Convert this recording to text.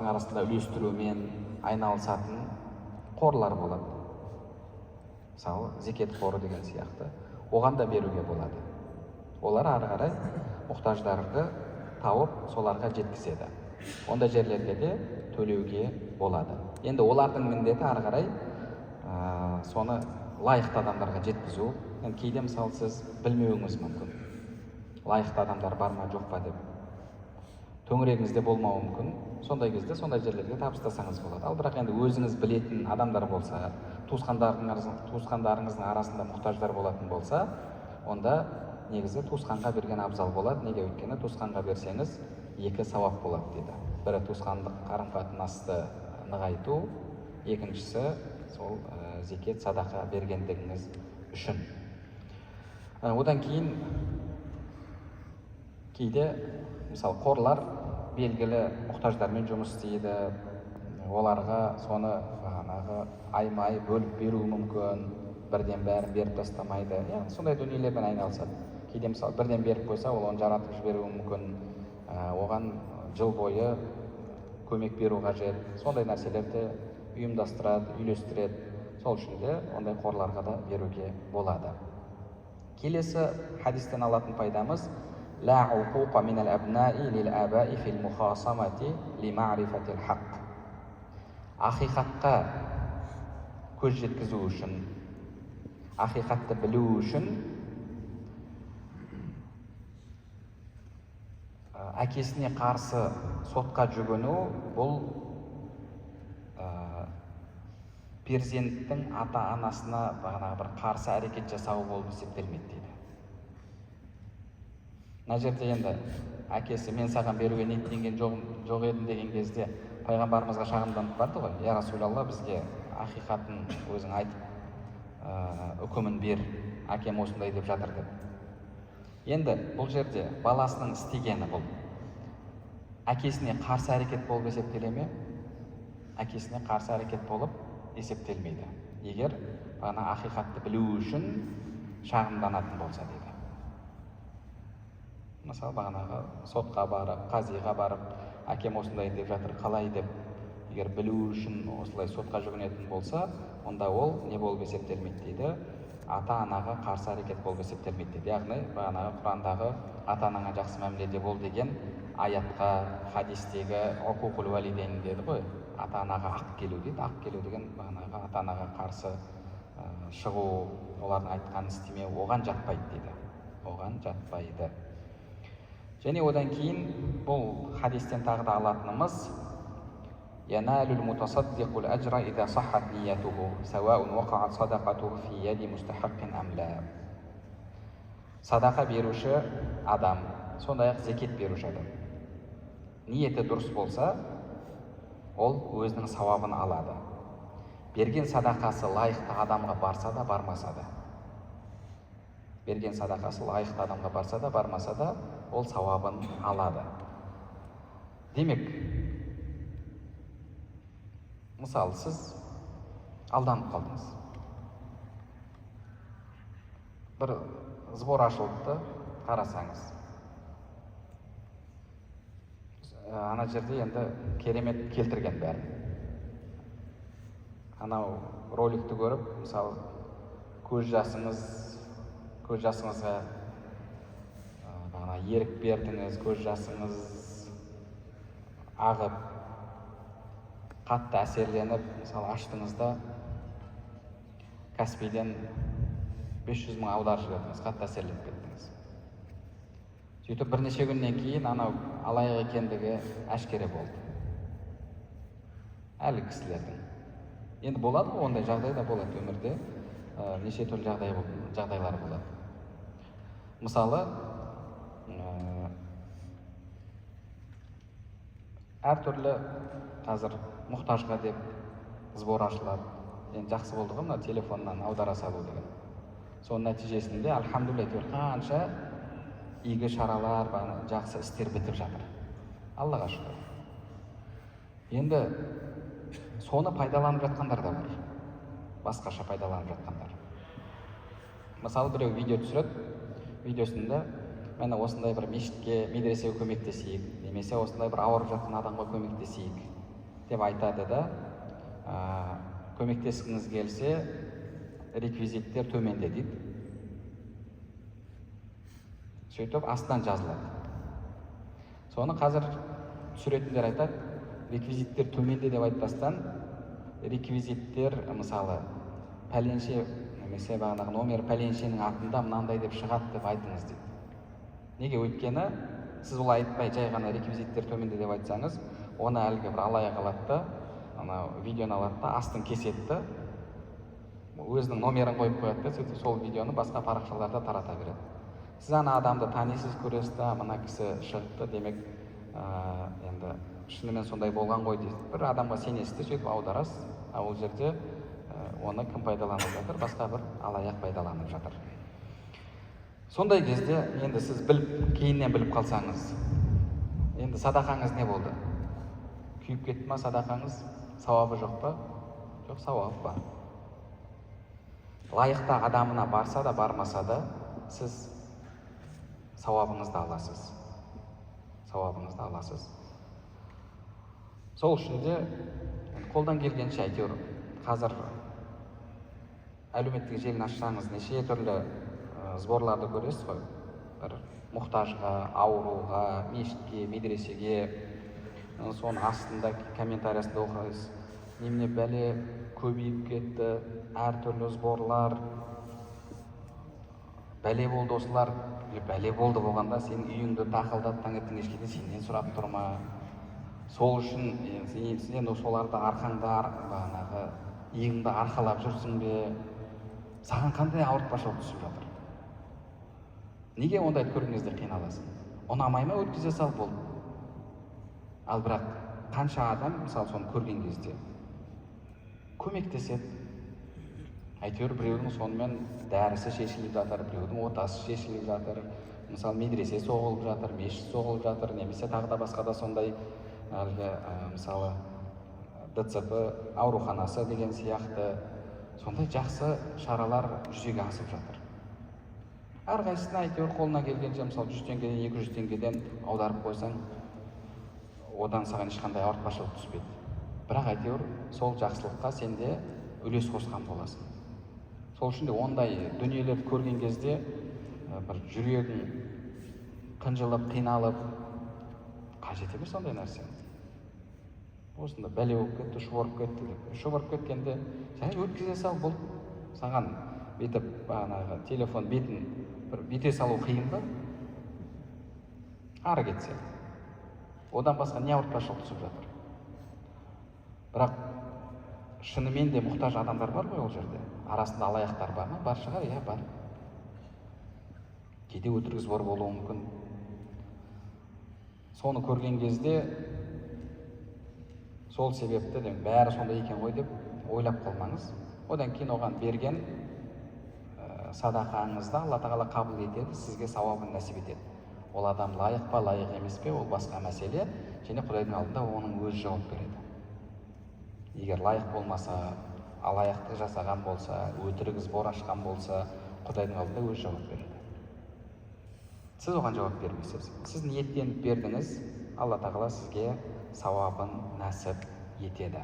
олардың арасында үлестірумен айналысатын қорлар болады. Мысалы, зекет қоры деген сияқты. Оған да беруге болады. Олар ары қарай мұқтаждарды тауып, соларға жеткізеді. Ондай жерлерге де төлеуге болады. Енді олардың міндеті ары қарай соны лайықты адамдарға жеткізу. Енді кейде мысалы сіз білмеуіңіз мүмкін. Лайықты адамдар бар ма жоқ па деп. Төңірегіңізде болмауы мүмкін. Сондай кезде сондай жерлерге табыстасаңыз болады. Ал бірақ енді өзіңіз білетін адамдар болса, туысқандарыңыздың арасында мұқтаждар болатын болса, онда негізі туысқанға берген абзал болады. Неге? Өйткені туысқанға берсеңіз екі сауап болады дейді. Бірі туысқандық қарым-қатынасты нығайту, екіншісі сол зекет, садақа бергендігіңіз үшін. Одан кейін кейде мысалы қорлар белгілі мұқтаждармен жұмыс істейді, оларға соны аймай бөліп беруі мүмкін, бірден бәрін беріп тастамайды. Сондай дүниелермен айналысады. Кейде мысалы бірден беріп қойса, ол оны жаратып жіберуі мүмкін, оған жыл бойы көмек беру қажет. Сондай нәрселерді ұйымдастырады, үйлестіреді. Сол үшін де ондай қорларға да беруге болады. Келесі хадистен алатын пайдамыз: لا عقوق من الأبناء للآباء في المخاصمة لمعرفة الحق. Ақиқатқа көз жеткізу үшін, ақиқатты білу үшін әкесіне қарсы сотқа жүгіну бұл перзенттің ата-анасына бір қарсы әрекет жасау болып есептелмейді дейді. Мына жерде енді әкесі мен саған беруге ниеттенген жоқ едім деген кезде пайғамбарымызға шағымданып барды ғой: я Расулалла, бізге ақиқатын өзің айтып үкімін бер, әкем осындай деп жатыр деп. Енді бұл жерде баласының істегені бұл әкесіне қарсы әрекет болып есептеле ме? Әкесіне қарсы әрекет болып есептелмейді, егер ақиқатты білу үшін шағымданатын болса дейді. Мысалы, бағанағы сотқа барып, қазиға барып, әкем осындай деп жатыр, қалай деп, егер білу үшін осылай сотқа жүгінетін болса, онда ол не болып есептелмейді дейді? Ата-анаға қарсы әрекет болып есептелмейді дейді. Яғни, бағанағы Құрандағы ата-анаңа жақсы мәміледе бол деген аятқа, хадистегі уқуқул уалидейн деді ғой, ата-анаға ақ келу дейді. Ақ келу деген бағанағы ата-анаға қарсы шығу, олардың айтқанын істемеу, оған жатпайды дейді. Оған жатпайды. Және одан кейін бұл хадистен тағы да алатынымыз: ينال المتصدق الأجر إذا صحت نيته سواء وقعت صدقته في يد مستحق أم لا. Садақа беруші адам, сондай-ақ зекет беруші адам, ниеті дұрыс болса, ол өзінің сауабын алады. Берген садақасы лайықты адамға барса да, бармаса да. Берген садақасы лайықты адамға барса да, бармаса да, ол сауабын алады. Демек, мысалы, сіз алданып қалдыңыз. Бір сбор ашылыпты, қарасаңыз. Ана жерде енді керемет келтірген бәрін. Анау роликті көріп, мысалы, көз жасыңызға ерік бердіңіз, көз жасыңыз ағып, қатты әсерленіп, мысалы, аштыңыз да Каспийден 500 мың аударып жібердіңіз, қатты әсерленіп кеттіңіз. Сөйтіп бірнеше күннен кейін анау алаяқ екендігі әшкере болды. Әлі кісілердің. Енді болады ғой, ондай жағдай да болады өмірде, неше түрлі жағдайлар болады. Мысалы, әртүрлі қазір мұқтажға деп сбор ашылады. Енді жақсы болды ғой, мына телефоннан аудара салу деген. Соның нәтижесінде альхамдулилля қанша игі шаралар, жақсы істер бітіп жатыр. Аллаға шүкір. Енді соны пайдаланып жатқандар да бар. Басқаша пайдаланып жатқандар. Мысалы, біреу видео түсіреді, видеосында мені осындай бір мешітке, медресеге көмектесейік, немесе осындай бір ауырып жатқан адамға көмектесейік деп айтады да, көмектескіңіз келсе реквизиттер төменде дейді. Сөйтіп астынан жазылады. Соны қазір түсіретіндер айтады, реквизиттер төменде деп айтпастан, реквизиттер мысалы пәленше немесе бағанағы номер пәленшенің атында мынандай деп шығады деп айтыңыз дейді. Неге? Өйткені сіз олай айтпай жай ғана реквизиттер төменде деп айтсаңыз, оны әлгі бір алаяқ алады да, видеоны алады да, астын кеседі да, өзінің номерін қойып қояды да, сөйтіп сол видеоны басқа парақшаларда тарата береді. Сіз ана адамды танисыз, көресіз да, мына кісі шығыпты, демек енді шынымен сондай болған ғой дейсіз. Бір адамға сенесіз де сөйтіп аударасыз, ол жерде оны кім пайдаланып жатыр? Басқа бір алаяқ пайдаланып жатыр. Сондай кезде енді сіз кейіннен біліп қалсаңыз, енді садақаңыз не болды? Күйіп кетті ма садақаңыз? Сауабы жоқ па? Жоқ, сауабы бар. Лайықта адамына барса да бармаса да сіз сауабыңызды аласыз. Сауабыңызды аласыз. Сол үшін де қолдан келгенше әйтеуір қазір әлеуметтік желіні ашсаңыз неше түрлі сборларды көресіз ғой. Бір мұқтажға, ауруға, мешітке, медресеге, соның астында комментариясында оқисыз. Немене бәле көбейіп кетті, әртүрлі сборлар, бәле болды осылар. Бәле болды болғанда сенің үйіңді тақылдап таңертең кешке дейін сенен сұрап тұрма. Сол үшін сен соларды арқаңда бағанағы иығыңды арқалап жүрсің бе? Саған қандай ауыртпашылық түсіп жатыр? Неге ондайды көрген кезде қиналасың? Ұнамай ма? Өткізе сал болды. Ал бірақ қанша адам мысалы соны көрген кезде көмектеседі. Әйтеуір біреудің сонымен дәрісі шешіліп жатыр, біреудің отасы шешіліп жатыр, мысалы медресе соғылып жатыр, мешіт соғылып жатыр, немесе тағы да басқа да сондай әлгі мысалы ДЦП ауруханасы деген сияқты сондай жақсы шаралар жүзеге асып жатыр. Әрқайсысына әйтеуір қолына келгенше мысалы 100 теңгеден 200 теңгеден аударып қойсаң, одан саған ешқандай ауыртпашылық түспейді. Бірақ әйтеуір сол жақсылыққа сен де үлес қосқан боласың. Сол үшін де ондай дүниелерді көрген кезде бір жүрегің қынжылып, қиналып, қажет емес сондай нәрсе. Осында бәле болып кетті, шұбырып кетті деп. Шұбырып кеткенде жай өткізе сал болды. Саған бүйтіп бағанағы телефон бетін бір бүйте салу қиын ба? Ары кетсе. Одан басқа не ауыртпашылық түсіп жатыр? Бірақ шынымен де мұқтаж адамдар бар ғой ол жерде? Арасында алаяқтар бар ма? Бар шығар, иә, бар. Кейде өтірік сбор болуы мүмкін. Соны көрген кезде сол себепті бәрі сонда екен ғой деп ойлап қалмаңыз. Одан кейін оған берген садақаңызды Алла тағала қабыл етеді, сізге сауабын нәсіп етеді. Ол адам лайық па, лайық емес пе, ол басқа мәселе, және Құдайдың алдында оның өзі жауап береді. Егер лайық болмаса, алаяқтық жасаған болса, өтірік сбор ашқан болса, Құдайдың алдында өзі жауап береді. Сіз оған жауап бермейсіз. Сіз ниеттеніп бердіңіз, Алла тағала сізге сауабын нәсіп етеді.